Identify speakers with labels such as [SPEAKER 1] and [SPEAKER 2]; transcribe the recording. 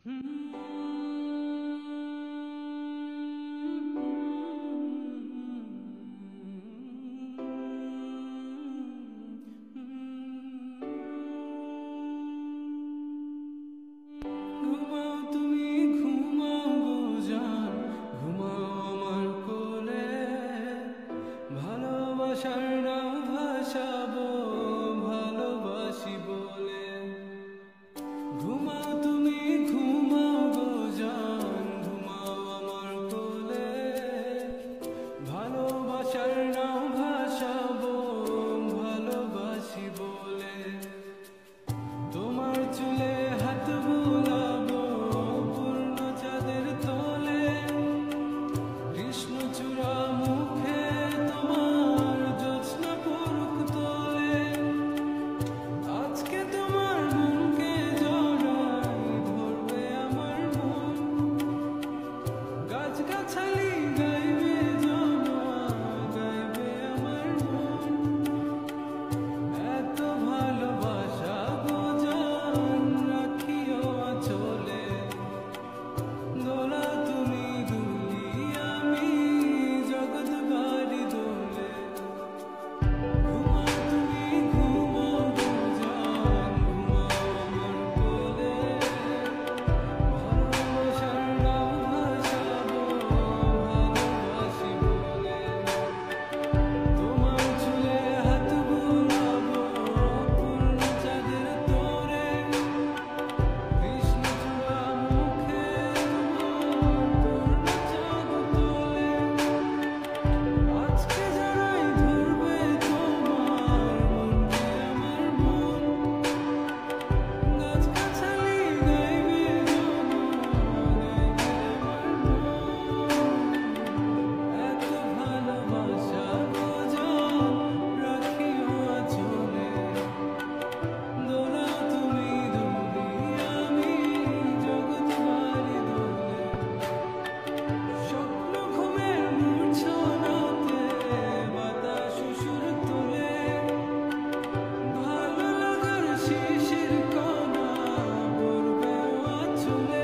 [SPEAKER 1] ঘুমাও তুমি ঘুমাও গো জান, ঘুমাও আমার কোলে, ভালোবাসার নাও ভাসাবো ভালোবাসি বলে। ঘুমাও তুমি ঘুমাও গো জান, ঘুমাও আমার কোলে, ভালোবাসার নাও ভাসাবো ভালোবাসি বলে। তোমার চুলে হাত বুলাবো পূর্ণ চাঁদের তলে, কৃষ্ণচূড়া মুখে তোমার জ্যোৎস্না পড়ুক তোলে। আজকে তোমার মনকে জড়াই ধরবে আমার মন, গাছগাছালি গাইবে জমা গাইবে আমার মন। এত ভালোবাসা গো জান রাখিও আঁচলে, দোলা তুমি দুলি আমি জগৎ বাড়ি দোলে। ঘুমাও তুমি ঘুমাও গো জান, ঘুমাও আমার কোলে, ভালোবাসার নাও ভাসাবো ভালোবাসি বলে। তোমার চুলে হাত বুলাবো পূর্ণ চাঁদের তোরে, কৃষ্ণচূড়া মুখে তোমার পূর্ণ চাঁদ তোলে। আজকে যারাই ধরবে তোমার মনকে আমার মন, গাছগাছালি গাইবে জমা গাইবে আমার মন। এত ভালোবাসা গো জান রাখিও আঁচলে, দোলা তুমি দুলি আমি জগৎ বাড়ি দোলে। স্বপ্ন ঘুমের মূর্ছনাতে বাতাস সুর তোলে, ভালো লাগার শিশির কণা পড়বে আঁচলে।